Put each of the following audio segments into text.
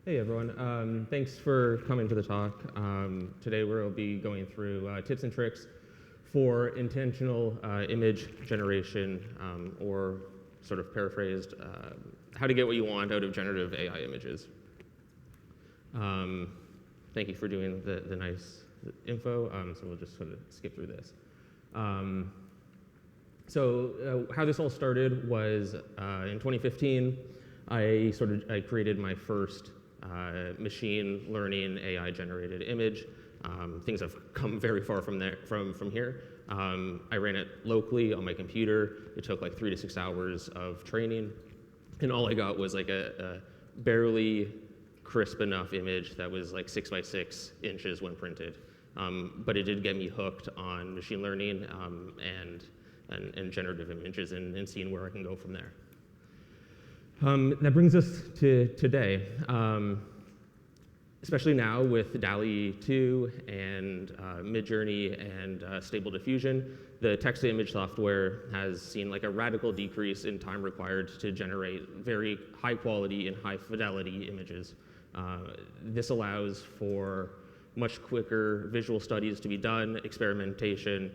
Hey everyone, thanks for coming to the talk. Today we'll be going through tips and tricks for intentional image generation, or sort of paraphrased, how to get what you want out of generative AI images. Thank you for doing the nice info, so we'll just sort of skip through this. How this all started was in 2015, I created my first machine learning AI generated image. Things have come very far from here. I ran it locally on my computer. It took like 3 to 6 hours of training, and all I got was like a barely crisp enough image that was like 6 by 6 inches when printed. But it did get me hooked on machine learning and generative images and seeing where I can go from there. That brings us to today, especially now with DALL-E 2 and Midjourney and Stable Diffusion. The text-to-image software has seen like a radical decrease in time required to generate very high quality and high fidelity images. This allows for much quicker visual studies to be done, experimentation,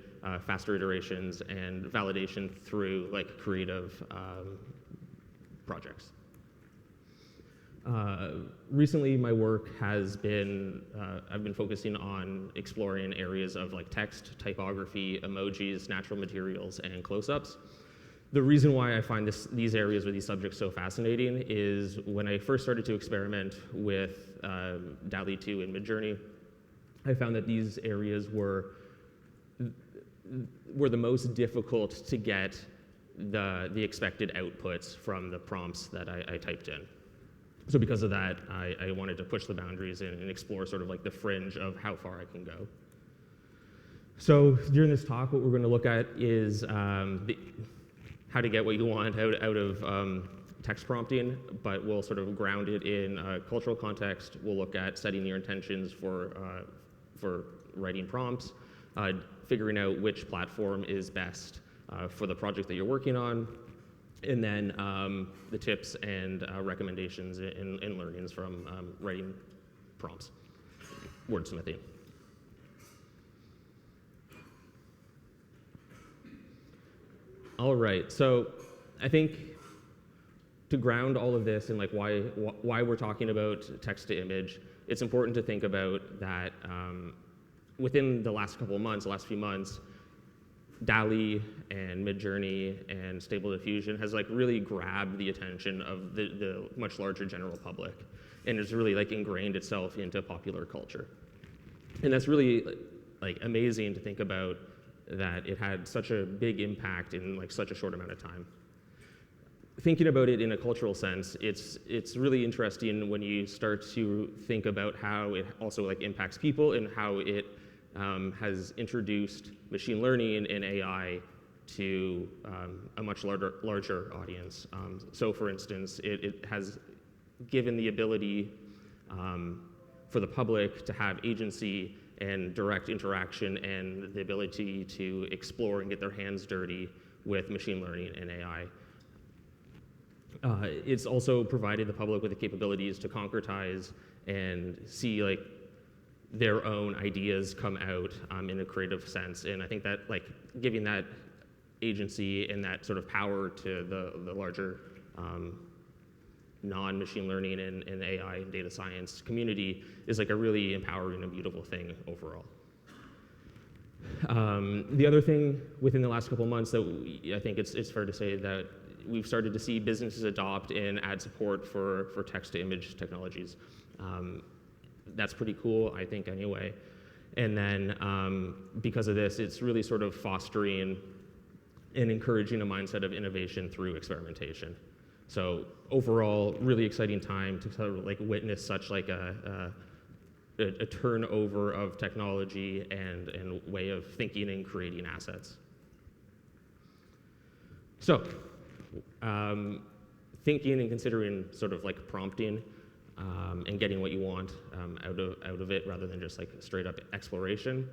faster iterations, and validation through like creative projects. Recently, my work has been, I've been focusing on exploring areas of like text, typography, emojis, natural materials, and close-ups. The reason why I find these areas or these subjects so fascinating is when I first started to experiment with DALL-E 2 and Midjourney, I found that these areas were the most difficult to get the expected outputs from the prompts that I typed in. So because of that, I wanted to push the boundaries and explore sort of like the fringe of how far I can go. So during this talk, what we're going to look at is how to get what you want out of text prompting, but we'll sort of ground it in cultural context. We'll look at setting your intentions for writing prompts, figuring out which platform is best for the project that you're working on, and then the tips and recommendations and learnings from writing prompts, wordsmithing. All right, so I think to ground all of this and like why we're talking about text to image, it's important to think about that within the last few months, DALL-E and Midjourney and Stable Diffusion has like really grabbed the attention of the much larger general public, and it's really like ingrained itself into popular culture. And that's really like amazing to think about that it had such a big impact in like such a short amount of time. Thinking about it in a cultural sense, it's really interesting when you start to think about how it also like impacts people and how it has introduced machine learning and AI to a much larger audience. So for instance, it has given the ability for the public to have agency and direct interaction and the ability to explore and get their hands dirty with machine learning and AI. It's also provided the public with the capabilities to concretize and see like their own ideas come out in a creative sense. And I think that like giving that agency and that sort of power to the larger non-machine learning and AI and data science community is like a really empowering and beautiful thing overall. The other thing within the last couple of months that I think it's fair to say that we've started to see businesses adopt and add support for text-to-image technologies. That's pretty cool, I think, anyway. And then because of this, it's really sort of fostering and encouraging a mindset of innovation through experimentation. So overall, really exciting time to sort of like witness such like a turnover of technology and way of thinking and creating assets. So thinking and considering sort of like prompting and getting what you want out of it rather than just like straight up exploration.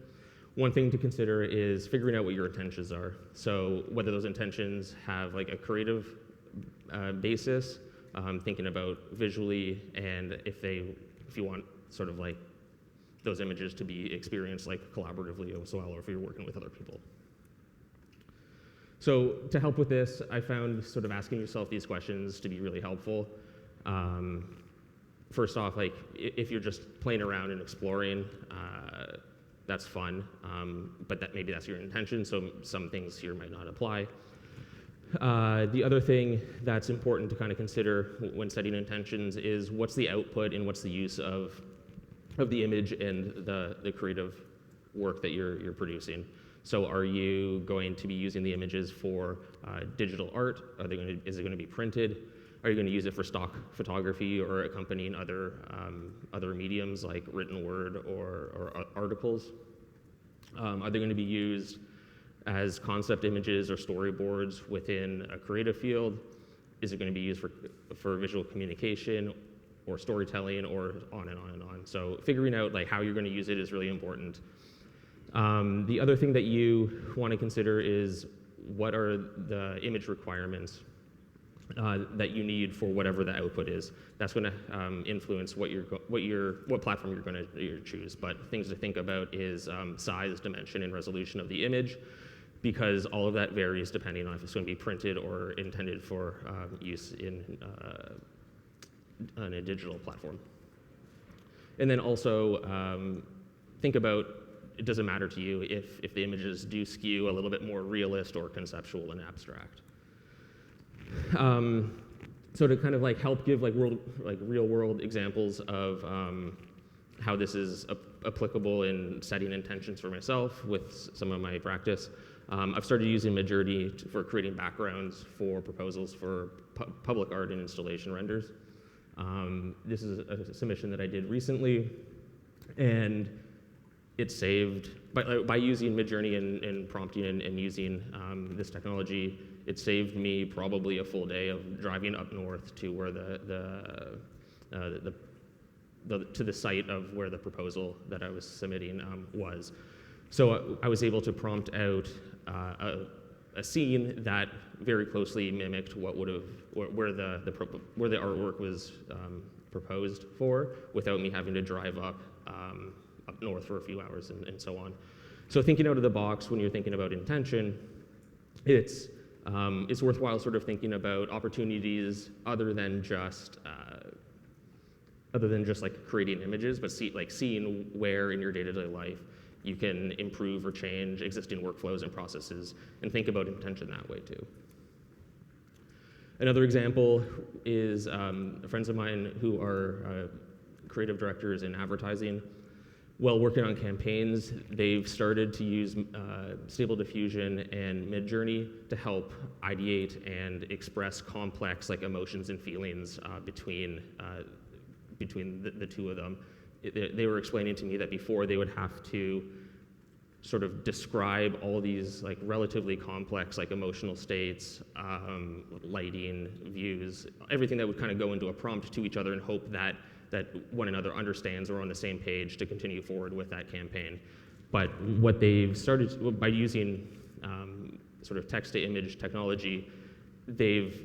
One thing to consider is figuring out what your intentions are. So whether those intentions have like a creative basis thinking about visually, and if you want sort of like those images to be experienced like collaboratively as well, or if you're working with other people. So to help with this, I found sort of asking yourself these questions to be really helpful. First off, like if you're just playing around and exploring, that's fun, but maybe that's your intention, so some things here might not apply. The other thing that's important to kind of consider when setting intentions is what's the output and what's the use of the image and the creative work that you're producing. So are you going to be using the images for digital art? Is it going to be printed? Are you going to use it for stock photography or accompanying other mediums like written word or articles? Are they going to be used as concept images or storyboards within a creative field? Is it going to be used for visual communication or storytelling, or on and on and on? So figuring out like how you're going to use it is really important. The other thing that you want to consider is what are the image requirements that you need for whatever the output is. That's going to influence what platform you're going to choose. But things to think about is size, dimension, and resolution of the image, because all of that varies depending on if it's going to be printed or intended for use on a digital platform. And then also think about, it doesn't matter to you if the images do skew a little bit more realist or conceptual and abstract. So to kind of like help give like real world examples of how this is applicable in setting intentions for myself with some of my practice, I've started using Midjourney for creating backgrounds for proposals for public art and installation renders. This is a submission that I did recently, and it saved, by using Midjourney and prompting and using this technology, it saved me probably a full day of driving up north to where to the site of where the proposal that I was submitting was. So I was able to prompt out a scene that very closely mimicked what would have where the artwork was proposed for, without me having to drive up north for a few hours and so on. So thinking out of the box when you're thinking about intention, it's worthwhile sort of thinking about opportunities other than just like creating images, but seeing where in your day-to-day life you can improve or change existing workflows and processes, and think about intention that way too. Another example is friends of mine who are creative directors in advertising. While working on campaigns, they've started to use Stable Diffusion and Midjourney to help ideate and express complex like emotions and feelings between the two of them. They were explaining to me that before they would have to sort of describe all these like relatively complex like emotional states, lighting, views, everything that would kind of go into a prompt to each other and hope that one another understands or on the same page to continue forward with that campaign. But what they've started by using sort of text-to-image technology, they've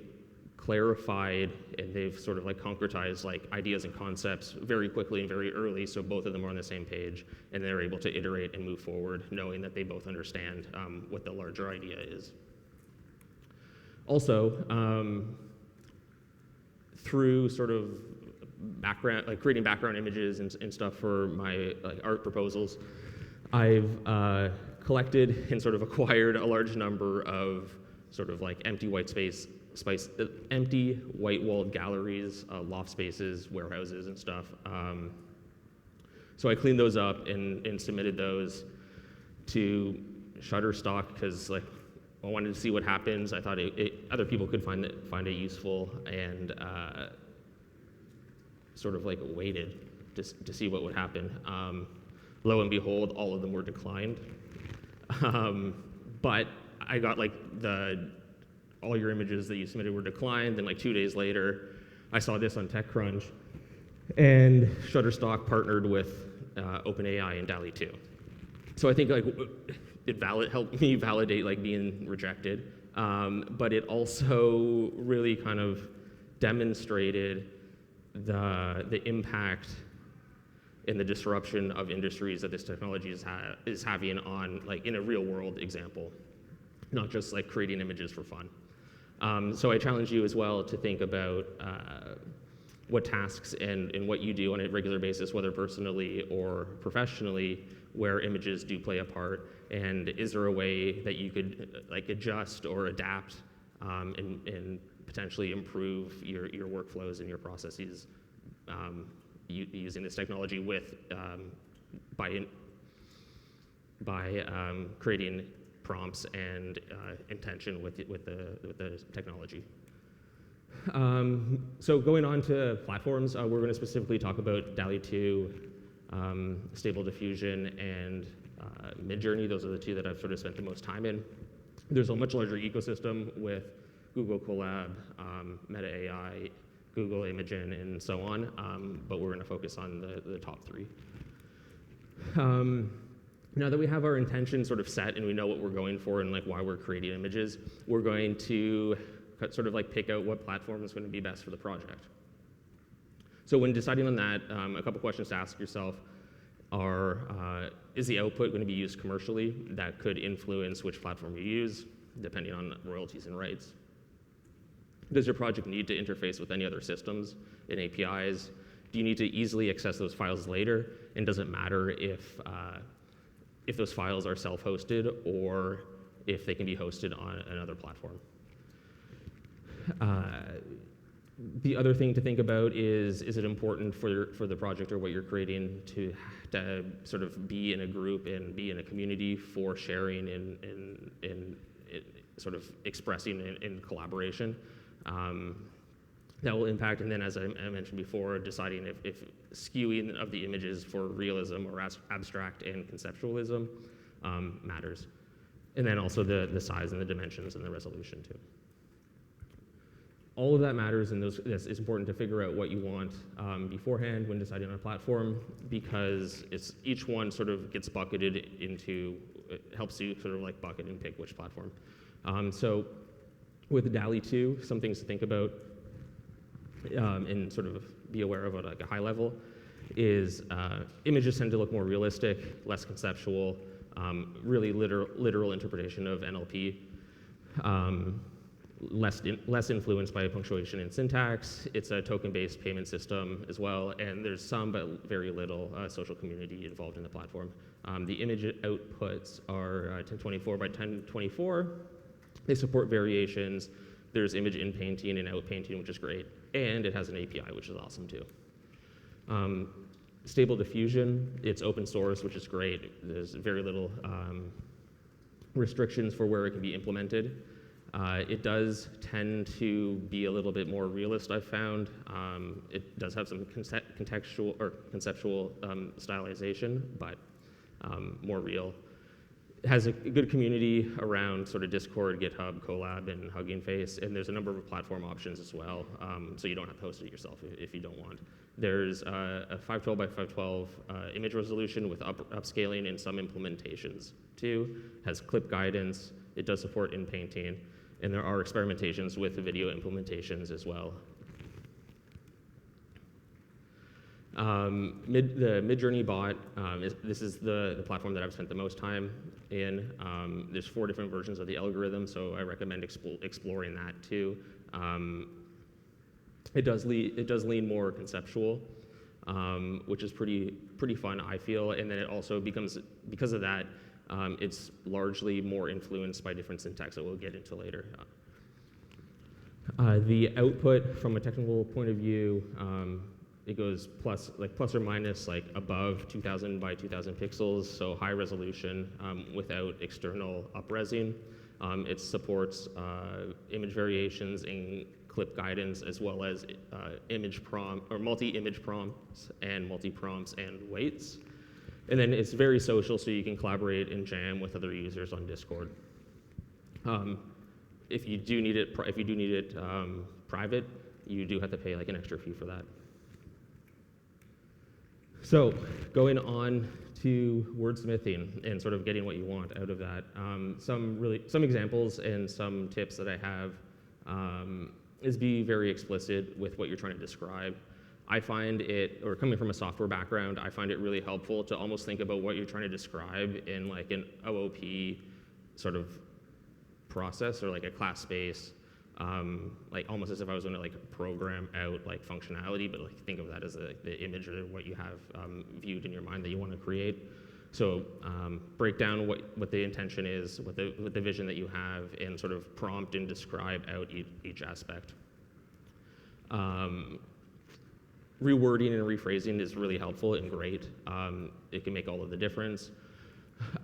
clarified and they've sort of like concretized like ideas and concepts very quickly and very early, so both of them are on the same page, and they're able to iterate and move forward knowing that they both understand what the larger idea is. Also, through sort of background, like creating background images and stuff for my like art proposals, I've collected and sort of acquired a large number of sort of like empty white-walled galleries, loft spaces, warehouses, and stuff. So I cleaned those up and submitted those to Shutterstock because like I wanted to see what happens. I thought other people could find it useful, and sort of like waited to see what would happen. Lo and behold, all of them were declined. But I got like all your images that you submitted were declined, and like 2 days later, I saw this on TechCrunch, and Shutterstock partnered with OpenAI and DALL-E 2. So I think like it helped me validate like being rejected, but it also really kind of demonstrated the impact and the disruption of industries that this technology is having on, like, in a real world example, not just like creating images for fun. So I challenge you as well to think about what tasks and what you do on a regular basis, whether personally or professionally, where images do play a part, and is there a way that you could like adjust or adapt and potentially improve your workflows and your processes using this technology by creating prompts and intention with the technology. So going on to platforms, we're going to specifically talk about DALL-E 2, Stable Diffusion, and Midjourney. Those are the two that I've sort of spent the most time in. There's a much larger ecosystem with Google Colab, Meta AI, Google Imagen, and so on, but we're going to focus on the top three. Now that we have our intention sort of set and we know what we're going for and like why we're creating images, we're going to sort of like pick out what platform is going to be best for the project. So when deciding on that, a couple questions to ask yourself are, is the output going to be used commercially? That could influence which platform you use, depending on royalties and rights. Does your project need to interface with any other systems and APIs? Do you need to easily access those files later? And does it matter if those files are self-hosted or if they can be hosted on another platform? The other thing to think about is it important for the project or what you're creating to sort of be in a group and be in a community for sharing and sort of expressing in collaboration? That will impact, and then as I mentioned before, deciding if skewing of the images for realism or abstract and conceptualism matters. And then also the size and the dimensions and the resolution too. All of that matters, and it's important to figure out what you want beforehand when deciding on a platform, because each one sort of gets bucketed into, it helps you sort of like bucket and pick which platform. So with DALL-E 2, some things to think about and sort of be aware of at like a high level is images tend to look more realistic, less conceptual, really literal interpretation of NLP. Less influenced by punctuation and syntax. It's a token-based payment system as well, and there's some but very little social community involved in the platform. The image outputs are 1024 by 1024. They support variations. There's image in painting and out painting, which is great, and it has an API, which is awesome too. Stable Diffusion, it's open source, which is great. There's very little restrictions for where it can be implemented. It does tend to be a little bit more realist, I've found. It does have some contextual or conceptual stylization, but more real. It has a good community around sort of Discord, GitHub, Colab, and Hugging Face, and there's a number of platform options as well, so you don't have to host it yourself if you don't want. There's a 512 by 512 image resolution with upscaling in some implementations too. It has clip guidance. It does support in painting. And there are experimentations with the video implementations as well. The Midjourney bot, this is the platform that I've spent the most time in. There's 4 different versions of the algorithm, so I recommend exploring that too. It does lean more conceptual, which is pretty fun, I feel. And then it also becomes, because of that, it's largely more influenced by different syntax that we'll get into later. The output, from a technical point of view, it goes plus or minus like above 2000 by 2000 pixels, so high resolution without external up-resing. It supports image variations and clip guidance, as well as image prompt or multi-image prompts and multi-prompts and weights. And then it's very social, so you can collaborate and jam with other users on Discord. If you do need it private, you do have to pay like an extra fee for that. So going on to wordsmithing and sort of getting what you want out of that. Some examples and some tips that I have is be very explicit with what you're trying to describe. I find it, or coming from a software background, I find it really helpful to almost think about what you're trying to describe in like an OOP sort of process, or like a class space, like almost as if I was going to like program out like functionality, but like think of that as the image or what you have viewed in your mind that you want to create. So break down what the intention is, what the vision that you have, and sort of prompt and describe out each aspect. Rewording and rephrasing is really helpful and great. It can make all of the difference.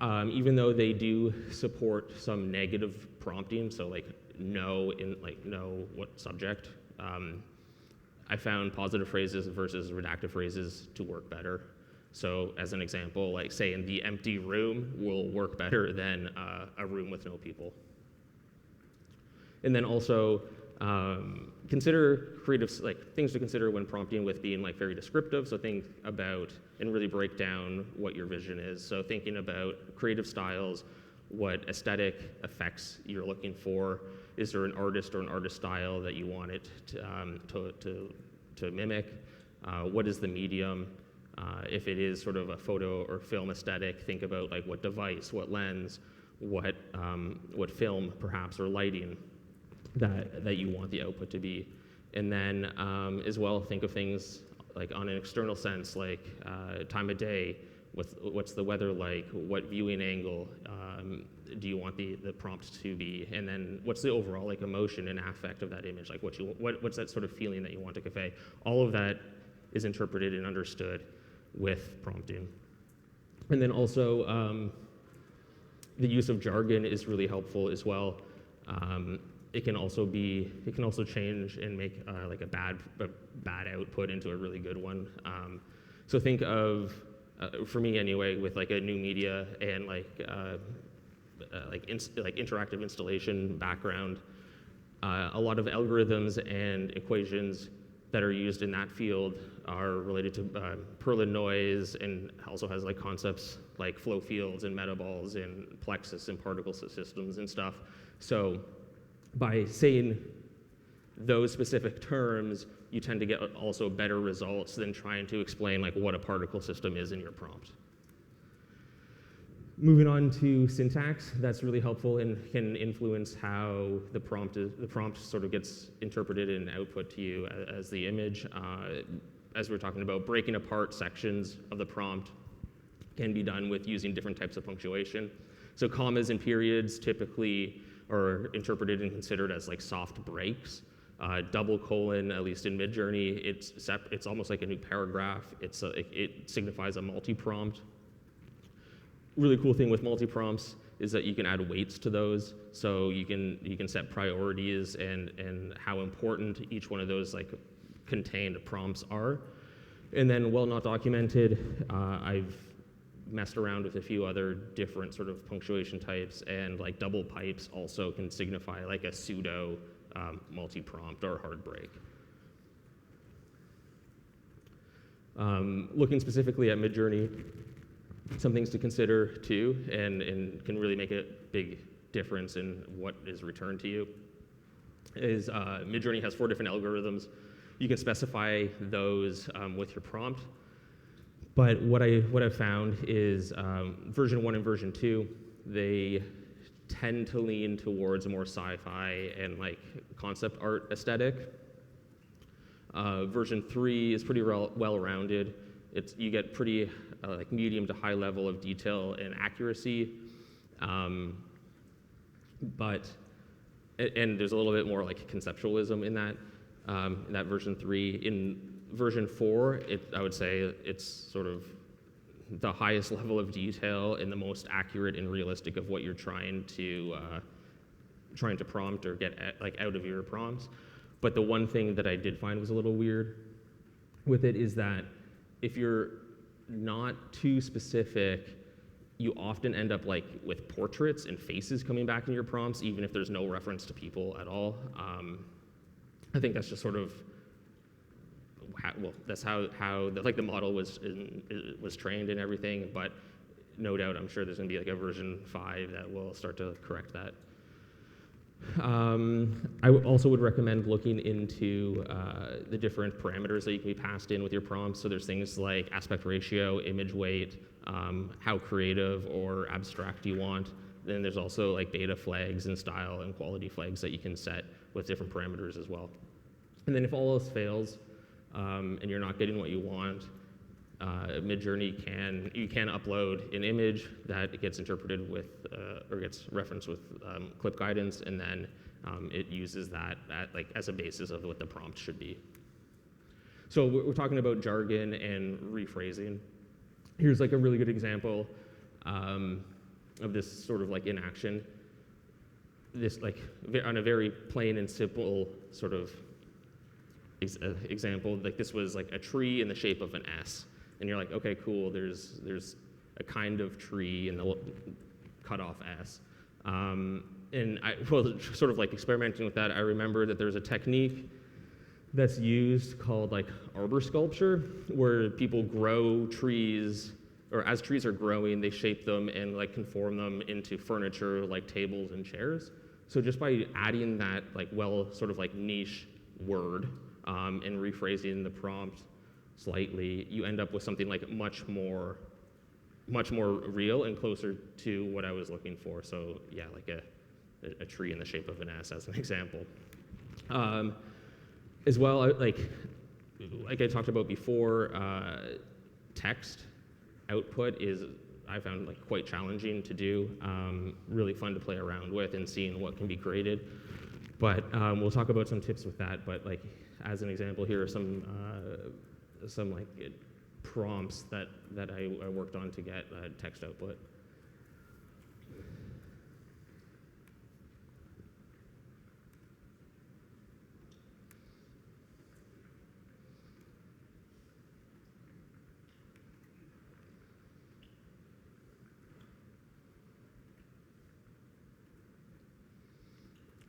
Even though they do support some negative prompting, so like know what subject, I found positive phrases versus redacted phrases to work better. So as an example, like saying the empty room will work better than a room with no people. And then also consider things to consider when prompting with being like very descriptive. So think about and really break down what your vision is. So thinking about creative styles, what aesthetic effects you're looking for. Is there an artist or an artist style that you want it to mimic? What is the medium? If it is sort of a photo or film aesthetic, think about like what device, what lens, what film perhaps, or lighting that you want the output to be. And then as well, think of things like on an external sense, like time of day, what's the weather like, what viewing angle do you want the prompt to be, and then what's the overall like emotion and affect of that image, like what's that sort of feeling that you want to convey. All of that is interpreted and understood with prompting. And then also the use of jargon is really helpful as well. It can also change and make like a bad output into a really good one. So think of, for me anyway, with like a new media and like interactive installation background, a lot of algorithms and equations that are used in that field are related to Perlin noise, and also has like concepts like flow fields and metaballs and plexus and particle systems and stuff. So by saying those specific terms, you tend to get also better results than trying to explain like what a particle system is in your prompt. Moving on to syntax, that's really helpful and can influence how the prompt sort of gets interpreted and output to you as the image. As we're talking about, breaking apart sections of the prompt can be done with using different types of punctuation. So commas and periods typically are interpreted and considered as like soft breaks. Double colon, at least in Midjourney, it's almost like a new paragraph. It signifies a multi-prompt. Really cool thing with multi-prompts is that you can add weights to those, so you can set priorities and how important each one of those like contained prompts are. And then, well not documented, I've messed around with a few other different sort of punctuation types, and like double pipes also can signify like a pseudo multi-prompt or hard break. Looking specifically at Midjourney, some things to consider too, and can really make a big difference in what is returned to you, is Midjourney has 4 different algorithms. You can specify those with your prompt. But what I've found is version 1 and version 2, they tend to lean towards a more sci-fi and like concept art aesthetic. Version 3 is pretty well-rounded. You get pretty like medium to high level of detail and accuracy, and there's a little bit more like conceptualism in that version 3. In version 4, I would say it's sort of the highest level of detail and the most accurate and realistic of what you're trying to prompt or get out of your prompts. But the one thing that I did find was a little weird with it is that if you're not too specific, you often end up like with portraits and faces coming back in your prompts, even if there's no reference to people at all. I think that's just sort of that's how the model was trained and everything. But no doubt, I'm sure there's going to be like a version 5 that will start to correct that. I also would recommend looking into the different parameters that you can be passed in with your prompts. So there's things like aspect ratio, image weight, how creative or abstract you want. Then there's also like data flags and style and quality flags that you can set with different parameters as well. And then if all else fails and you're not getting what you want, Midjourney you can upload an image that gets interpreted with or gets referenced with clip guidance, and then it uses that like as a basis of what the prompt should be. So we're talking about jargon and rephrasing. Here's like a really good example of this sort of like in action. This like on a very plain and simple sort of example, like this was like a tree in the shape of an S. And you're like, okay, cool, there's a kind of tree in the cutoff S. And sort of like experimenting with that, I remember that there's a technique that's used called like arbor sculpture, where people grow trees, or as trees are growing, they shape them and like conform them into furniture like tables and chairs. So just by adding that like sort of like niche word and rephrasing the prompt slightly, you end up with something like much more real and closer to what I was looking for. So yeah, like a tree in the shape of an S as an example. As well, like I talked about before, text output is, I found like quite challenging to do, really fun to play around with and seeing what can be created. But we'll talk about some tips with that. But like as an example, here are some like prompts that I worked on to get text output.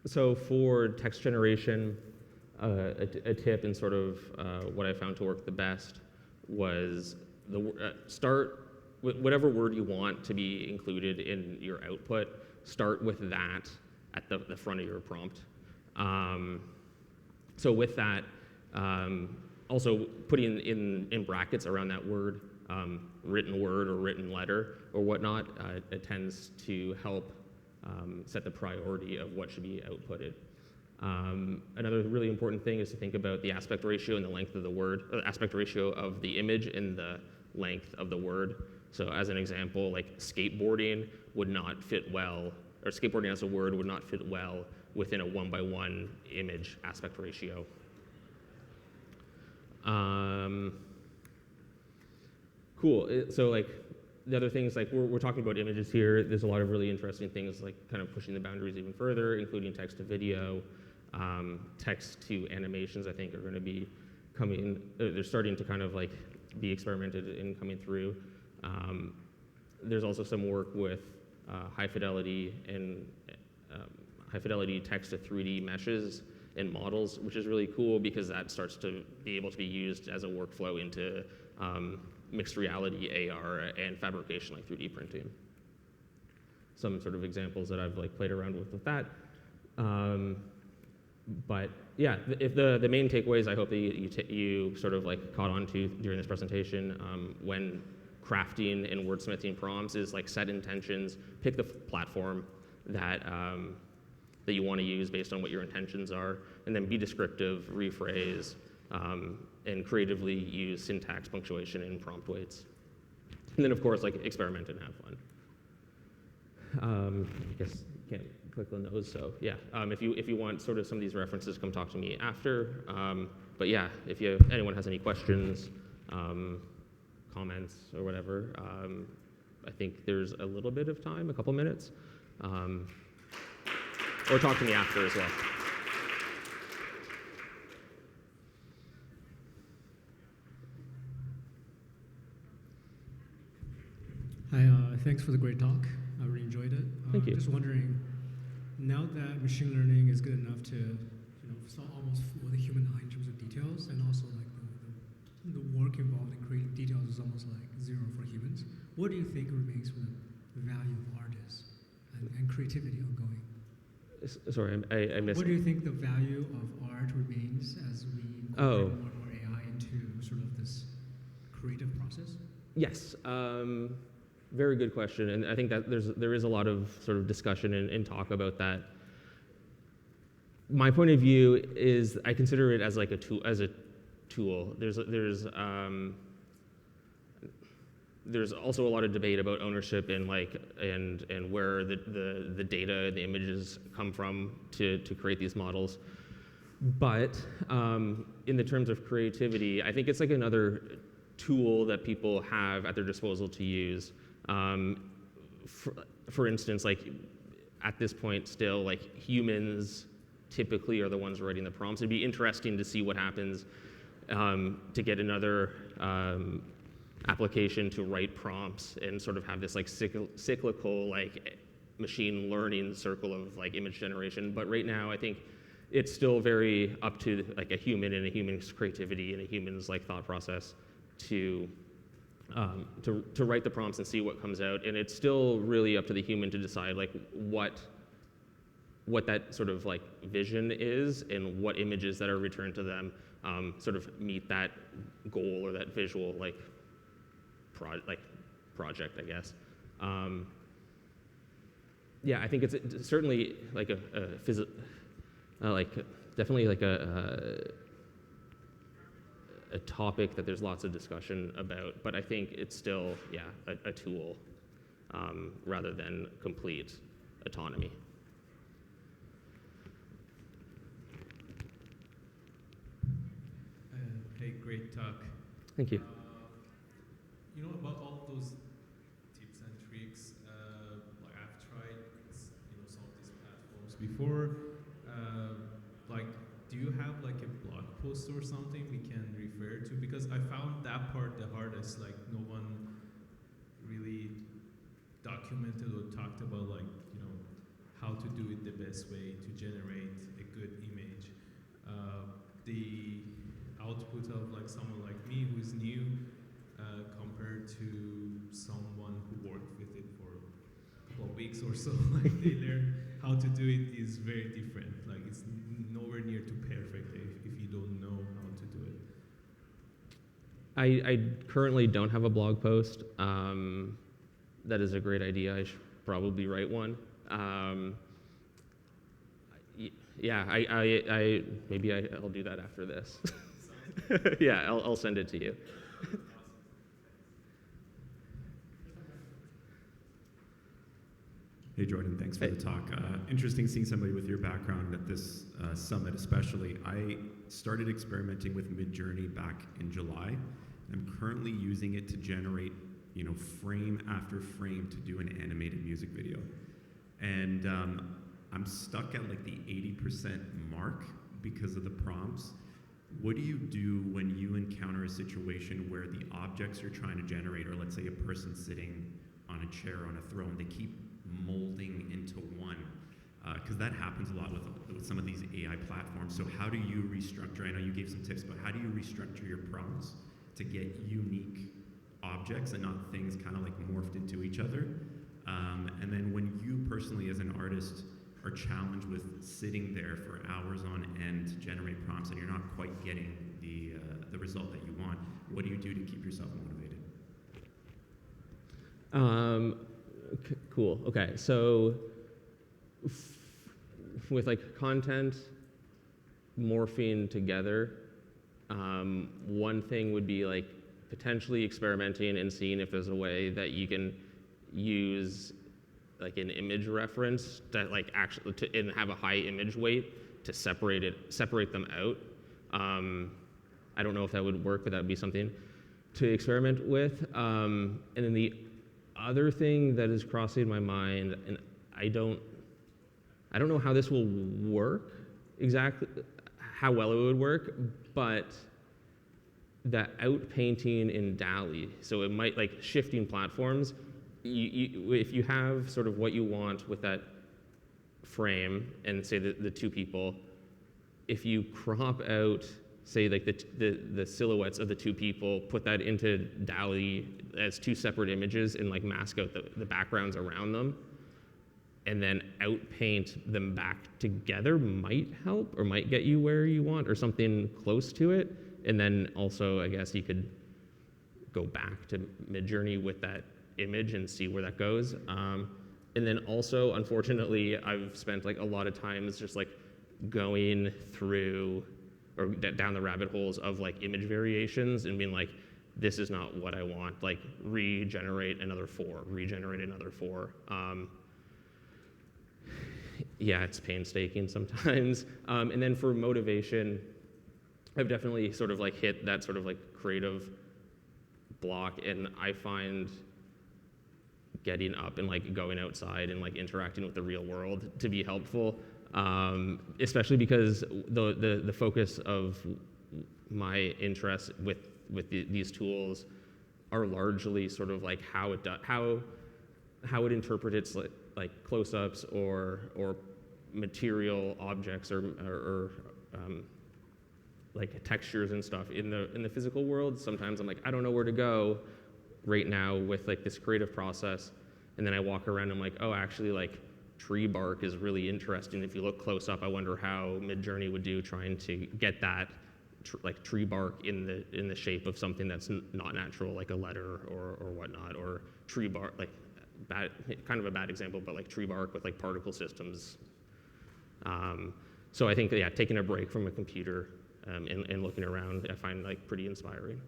So for text generation, a tip and sort of what I found to work the best was start with whatever word you want to be included in your output. Start with that at the front of your prompt. So with that, also putting in brackets around that word, written word or written letter or whatnot, it tends to help set the priority of what should be outputted. Another really important thing is to think about the aspect ratio and the length of the word, or the aspect ratio of the image and the length of the word. So as an example, like skateboarding would not fit well, or skateboarding as a word would not fit well within a 1:1 image aspect ratio. Cool, so like the other things, like we're talking about images here, there's a lot of really interesting things like kind of pushing the boundaries even further, including text to video, text to animations I think are going to be coming, they're starting to kind of like be experimented in coming through. There's also some work with high fidelity text to 3D meshes and models, which is really cool because that starts to be able to be used as a workflow into mixed reality, AR, and fabrication like 3D printing. Some sort of examples that I've like played around with that. But yeah, if the main takeaways I hope that you sort of like caught on to during this presentation when crafting and wordsmithing prompts is like set intentions, pick the platform that you want to use based on what your intentions are, and then be descriptive, rephrase, and creatively use syntax, punctuation, and prompt weights. And then of course like experiment and have fun. I guess you can't click on those, so yeah. If you want sort of some of these references, come talk to me after. But yeah, if anyone has any questions, comments, or whatever, I think there's a little bit of time, a couple minutes. Or talk to me after as well. Hi, thanks for the great talk. I really enjoyed it. Thank you. Just wondering, now that machine learning is good enough to, solve almost with a human eye in terms of details, and also like the work involved in creating details is almost like zero for humans. What do you think remains for the value of artists and creativity ongoing? Sorry, I missed. What do you think the value of art remains as we incorporate more and more AI into sort of this creative process? Yes, very good question, and I think that there is a lot of sort of discussion and talk about that. My point of view is I consider it as like a tool. There's also a lot of debate about ownership and where the data, the images come from to create these models. But in the terms of creativity, I think it's like another tool that people have at their disposal to use. For instance, like at this point still, like humans typically are the ones writing the prompts. It'd be interesting to see what happens to get another application to write prompts and sort of have this like cyclical like machine learning circle of like image generation. But right now, I think it's still very up to like a human and a human's creativity and a human's like thought process to write the prompts and see what comes out. And it's still really up to the human to decide like what that sort of like vision is and what images that are returned to them sort of meet that goal or that visual like project, I guess. Yeah, I think it's certainly like definitely like a topic that there's lots of discussion about, but I think it's still, yeah, a tool rather than complete autonomy. Hey, great talk. Thank you. You know, about all those tips and tricks, like I've tried, some of these platforms before. Like, do you have like a blog post or something we can refer to? Because I found that part the hardest. Like, no one really documented or talked about like, how to do it the best way to generate a good image. The output of like someone like me who's new compared to someone who worked with it for a couple of weeks or so, like they learn how to do it is very different. Like it's nowhere near to perfect if you don't know how to do it. I currently don't have a blog post. That is a great idea. I should probably write one. Yeah, I'll do that after this. Yeah, I'll send it to you. Hey Jordan, thanks for the talk. Interesting seeing somebody with your background at this summit especially. I started experimenting with Midjourney back in July. I'm currently using it to generate, frame after frame to do an animated music video. And I'm stuck at like the 80% mark because of the prompts. What do you do when you encounter a situation where the objects you're trying to generate, or let's say a person sitting on a chair on a throne, they keep molding into one? Because that happens a lot with some of these AI platforms. So how do you restructure? I know you gave some tips, but how do you restructure your prompts to get unique objects and not things kind of like morphed into each other? And then when you personally as an artist are challenged with sitting there for hours on end to generate prompts and you're not quite getting the result that you want, what do you do to keep yourself motivated? Cool. Okay, so with like content morphing together, one thing would be like potentially experimenting and seeing if there's a way that you can use like an image reference that like actually and have a high image weight to separate them out. I don't know if that would work, but that would be something to experiment with. And then the other thing that is crossing my mind, and I don't know how this will work exactly, how well it would work, but that outpainting in DALL-E, so it might like shifting platforms. If you have sort of what you want with that frame and say the two people, if you crop out, say like the silhouettes of the two people, put that into DALL-E as two separate images and like mask out the backgrounds around them, and then outpaint them back together might help or might get you where you want or something close to it. And then also, I guess you could go back to Midjourney with that image and see where that goes. And then also, unfortunately, I've spent like a lot of times just like going through or down the rabbit holes of like image variations and being like, this is not what I want. Like regenerate another 4, regenerate another 4. Yeah, it's painstaking sometimes. And then for motivation, I've definitely sort of like hit that sort of like creative block, and I find getting up and like going outside and like interacting with the real world to be helpful, especially because the focus of my interest with these tools are largely sort of like how it interprets like close-ups or material objects or like textures and stuff in the physical world. Sometimes I'm like, I don't know where to go right now with like this creative process, and then I walk around and I'm like, oh, actually like tree bark is really interesting. If you look close up, I wonder how Midjourney would do trying to get that like tree bark in the shape of something that's not natural, like a letter or whatnot, or tree bark, like kind of a bad example, but like tree bark with like particle systems. So I think, yeah, taking a break from a computer and looking around, I find like pretty inspiring.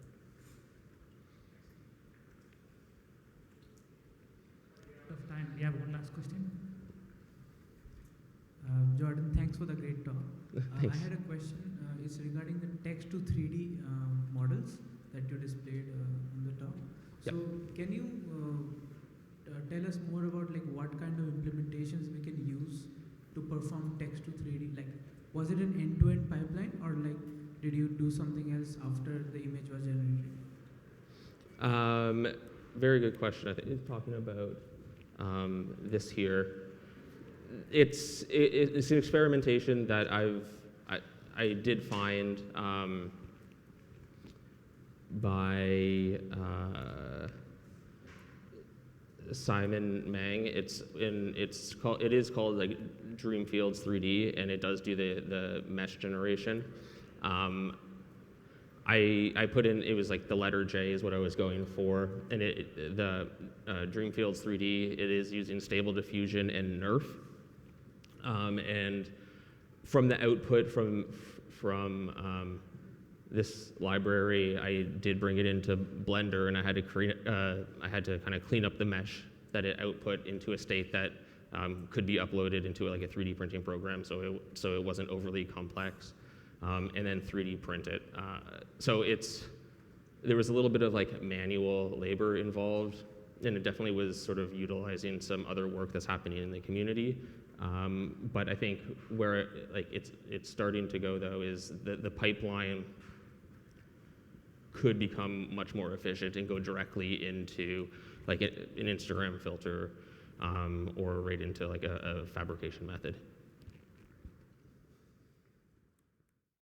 Of time, we have one last question. Jordan, thanks for the great talk. I had a question. It's regarding the text to 3D models that you displayed on the talk. So can you tell us more about like what kind of implementations we can use to perform text to 3D? Like, was it an end-to-end pipeline, or like did you do something else after the image was generated? Very good question. I think you're talking about this here. It's an experimentation that I did find by Simon Mang. It is called like Dreamfields 3D, and it does do the mesh generation. I put in, it was like the letter J is what I was going for, and the Dreamfields 3D, it is using Stable Diffusion and NERF. And from the output from this library, I did bring it into Blender, and I had to kind of clean up the mesh that it output into a state that could be uploaded into like a 3D printing program, so it wasn't overly complex, and then 3D print it. So there was a little bit of like manual labor involved, and it definitely was sort of utilizing some other work that's happening in the community. But I think where it's starting to go though is the pipeline could become much more efficient and go directly into like an Instagram filter or right into like a fabrication method.